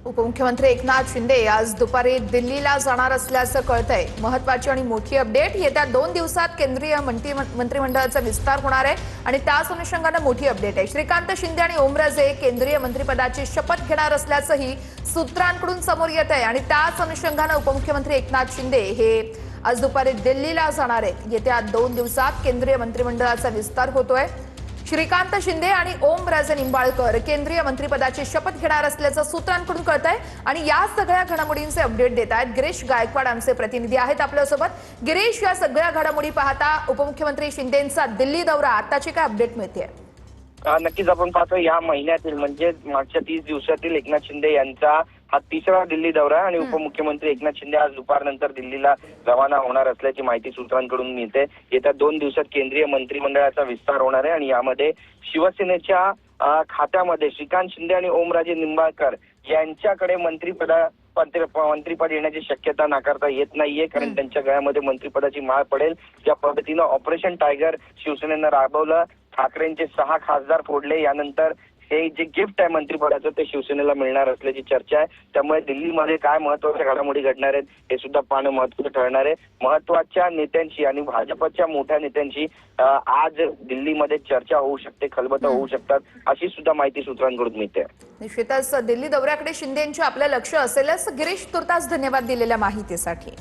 उपमुख्यमंत्री एकनाथ शिंदे आज दुपारी दिल्लीला जाणार असल्याचं कळतंय। महत्त्वाची आणि मोठी अपडेट, येत्या 2 दिवसात केंद्रीय मंत्रिमंडळाचा विस्तार होणार आहे आणि त्याच अनुषंगाने मोठी अपडेट आहे। श्रीकांत शिंदे आणि ओमराजे केंद्रीय मंत्रिपदाची शपथ घेणार असल्याचंही सूत्रांकडून समोर येत आहे आणि त्याच अनुषंगाने उपमुख्यमंत्री एकनाथ शिंदे हे आज दुपारी दिल्लीला जाणार आहेत। येत्या 2 दिवसात केंद्रीय मंत्रिमंडळाचा विस्तार होतोय। श्रीकांत शिंदे आणि ओमराजे निंबाळकर केंद्रीय मंत्रिपदाची शपथ घेणार असल्याचं सूत्रांकडून कळतंय आणि या सगळ्या घडामोडींचे अपडेट देत आहेत गिरीश गायकवाड आमचे प्रतिनिधी आहेत आपल्यासोबत। गिरीश, या सगळ्या घडामोडी पाहता उपमुख्यमंत्री शिंदेंचा दिल्ली दौरा, आताची काय अपडेट मिळते? नक्कीच आपण पाहतो या महिन्यातील म्हणजे मागच्या 30 दिवसातील एकनाथ शिंदे यांचा हा तिसरा दिल्ली दौरा आणि उपमुख्यमंत्री एकनाथ शिंदे आज दुपारनंतर दिल्लीला रवाना होणार असल्याची माहिती सूत्रांकडून मिळते। येत्या 2 दिवसात केंद्रीय मंत्रिमंडळाचा विस्तार होणार आहे आणि यामध्ये शिवसेनेच्या खात्यामध्ये श्रीकांत शिंदे आणि ओमराजे निंबाळकर यांच्याकडे मंत्रिपद येण्याची शक्यता नाकारता येत नाहीये, कारण त्यांच्या गळ्यामध्ये मंत्रिपदाची माळ पडेल। ज्या पद्धतीनं ऑपरेशन टायगर शिवसेनेनं राबवलं, ठाकरेंचे 6 खासदार फोडले, यानंतर हे जे गिफ्ट आहे मंत्रिपदाचं ते शिवसेनेला मिळणार असल्याची चर्चा आहे। त्यामुळे दिल्लीमध्ये काय महत्त्वाच्या घडामोडी घडणार आहेत हे सुद्धा पाहणं महत्त्वाचं ठरणार आहे। महत्त्वाच्या नेत्यांची आणि भाजपच्या मोठ्या नेत्यांची आज दिल्लीमध्ये चर्चा होऊ शकते, खलबतं होऊ शकतात, अशी सुद्धा माहिती सूत्रांकडून मिळते। निश्चितच दिल्ली दौऱ्याकडे शिंदेंचे आपलं लक्ष असेलच। गिरीश, तुर्तास धन्यवाद दिलेल्या माहितीसाठी।